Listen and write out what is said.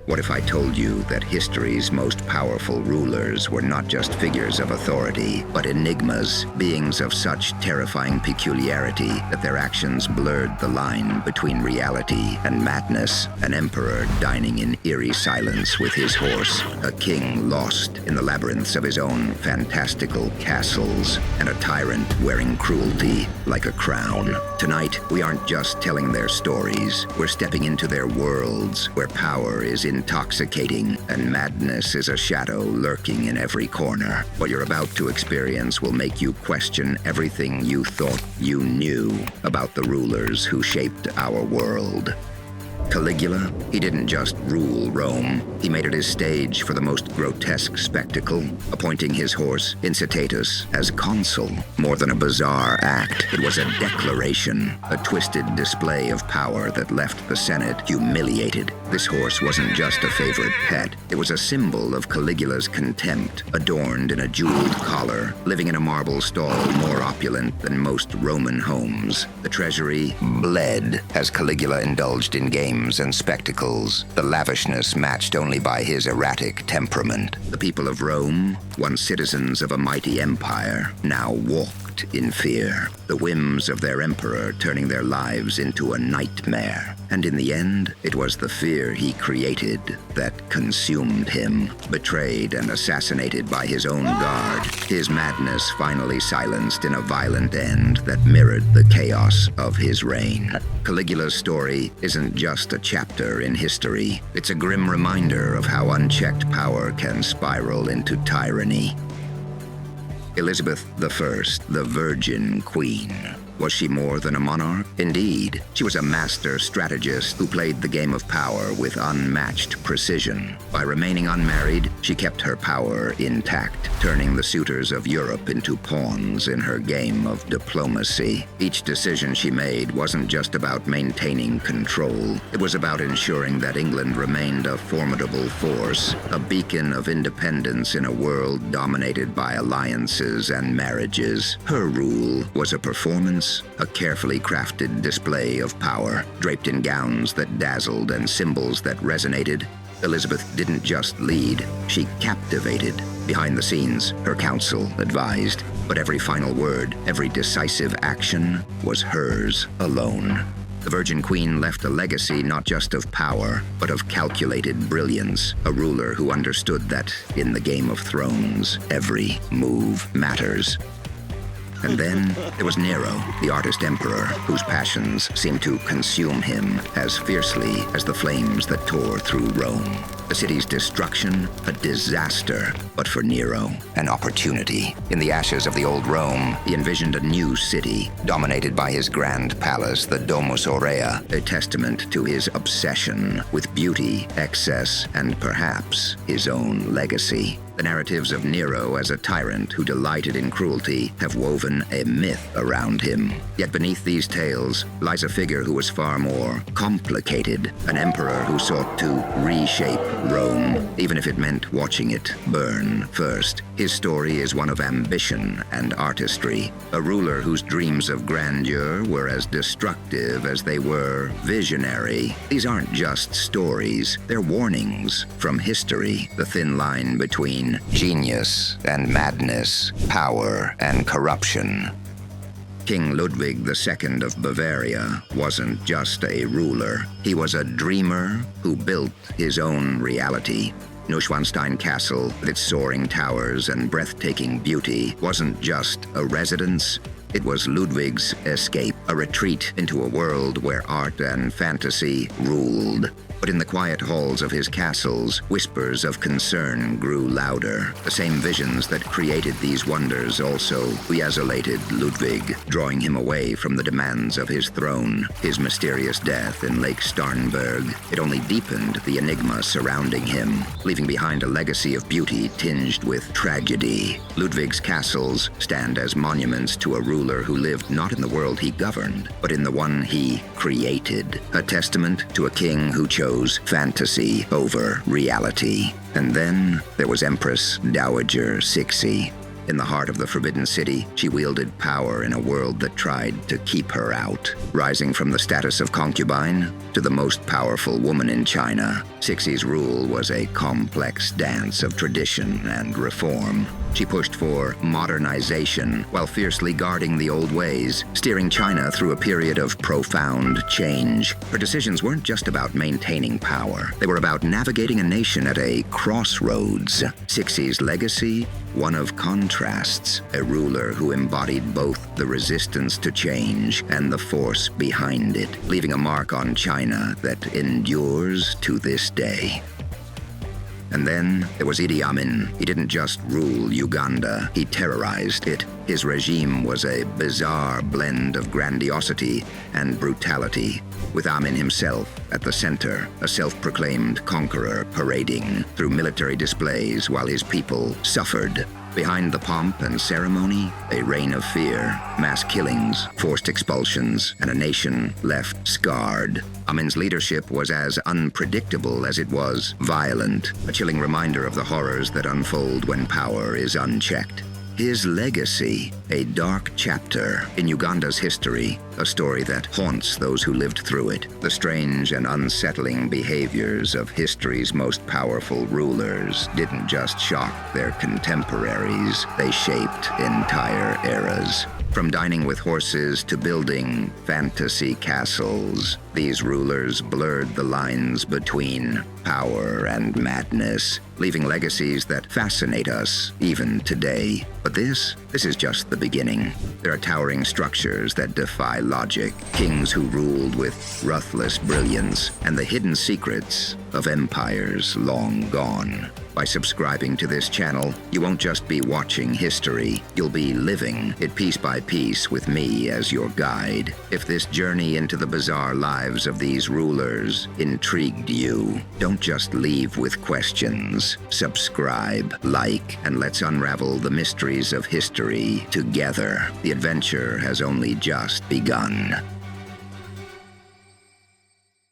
What if I told you that history's most powerful rulers were not just figures of authority, but enigmas, beings of such terrifying peculiarity that their actions blurred the line between reality and madness? An emperor dining in eerie silence with his horse, a king lost in the labyrinths of his own fantastical castles, and a tyrant wearing cruelty like a crown. Tonight, we aren't just telling their stories, we're stepping into their worlds where power is intoxicating and madness is a shadow lurking in every corner. What you're about to experience will make you question everything you thought you knew about the rulers who shaped our world. Caligula, he didn't just rule Rome, he made it his stage for the most grotesque spectacle, appointing his horse Incitatus as consul. More than a bizarre act, it was a declaration, a twisted display of power that left the Senate humiliated. This horse wasn't just a favorite pet, it was a symbol of Caligula's contempt, adorned in a jeweled collar, living in a marble stall more opulent than most Roman homes. The treasury bled as Caligula indulged in games and spectacles, the lavishness matched only by his erratic temperament. The people of Rome, once citizens of a mighty empire, now walked in fear, the whims of their emperor turning their lives into a nightmare. And in the end, it was the fear he created that consumed him. Betrayed and assassinated by his own guard, his madness finally silenced in a violent end that mirrored the chaos of his reign. Caligula's story isn't just a chapter in history, it's a grim reminder of how unchecked power can spiral into tyranny. Elizabeth I, the Virgin Queen. Was she more than a monarch? Indeed, she was a master strategist who played the game of power with unmatched precision. By remaining unmarried, she kept her power intact, turning the suitors of Europe into pawns in her game of diplomacy. Each decision she made wasn't just about maintaining control. It was about ensuring that England remained a formidable force, a beacon of independence in a world dominated by alliances and marriages. Her rule was a performance, a carefully crafted display of power, draped in gowns that dazzled and symbols that resonated. Elizabeth didn't just lead, she captivated. Behind the scenes, her counsel advised, but every final word, every decisive action was hers alone. The Virgin Queen left a legacy not just of power, but of calculated brilliance, a ruler who understood that, in the Game of Thrones, every move matters. And then there was Nero, the artist emperor, whose passions seemed to consume him as fiercely as the flames that tore through Rome. The city's destruction, a disaster, but for Nero, an opportunity. In the ashes of the old Rome, he envisioned a new city, dominated by his grand palace, the Domus Aurea, a testament to his obsession with beauty, excess, and perhaps his own legacy. The narratives of Nero as a tyrant who delighted in cruelty have woven a myth around him. Yet beneath these tales lies a figure who was far more complicated, an emperor who sought to reshape Rome, even if it meant watching it burn first. His story is one of ambition and artistry, a ruler whose dreams of grandeur were as destructive as they were visionary. These aren't just stories, they're warnings from history, the thin line between genius and madness, power and corruption. King Ludwig II of Bavaria wasn't just a ruler. He was a dreamer who built his own reality. Neuschwanstein Castle, with its soaring towers and breathtaking beauty, wasn't just a residence. It was Ludwig's escape, a retreat into a world where art and fantasy ruled. But in the quiet halls of his castles, whispers of concern grew louder. The same visions that created these wonders also reisolated Ludwig, drawing him away from the demands of his throne. His mysterious death in Lake Starnberg, it only deepened the enigma surrounding him, leaving behind a legacy of beauty tinged with tragedy. Ludwig's castles stand as monuments to a ruler who lived not in the world he governed, but in the one he created, a testament to a king who chose fantasy over reality. And then there was Empress Dowager Cixi. In the heart of the Forbidden City, she wielded power in a world that tried to keep her out. Rising from the status of concubine to the most powerful woman in China, Cixi's rule was a complex dance of tradition and reform. She pushed for modernization while fiercely guarding the old ways, steering China through a period of profound change. Her decisions weren't just about maintaining power. They were about navigating a nation at a crossroads. Cixi's legacy, one of contrasts, a ruler who embodied both the resistance to change and the force behind it, leaving a mark on China that endures to this day. And then there was Idi Amin. He didn't just rule Uganda, he terrorized it. His regime was a bizarre blend of grandiosity and brutality, with Amin himself at the center, a self-proclaimed conqueror parading through military displays while his people suffered. Behind the pomp and ceremony, a reign of fear, mass killings, forced expulsions, and a nation left scarred. Amin's leadership was as unpredictable as it was violent, a chilling reminder of the horrors that unfold when power is unchecked. His legacy, a dark chapter in Uganda's history, a story that haunts those who lived through it. The strange and unsettling behaviors of history's most powerful rulers didn't just shock their contemporaries, they shaped entire eras. From dining with horses to building fantasy castles, these rulers blurred the lines between power and madness, leaving legacies that fascinate us even today. But this is just the beginning. There are towering structures that defy logic, kings who ruled with ruthless brilliance, and the hidden secrets of empires long gone. By subscribing to this channel, you won't just be watching history, you'll be living it piece by piece with me as your guide. If this journey into the bizarre lives of these rulers intrigued you, don't just leave with questions. Subscribe, like, and let's unravel the mysteries of history together. The adventure has only just begun.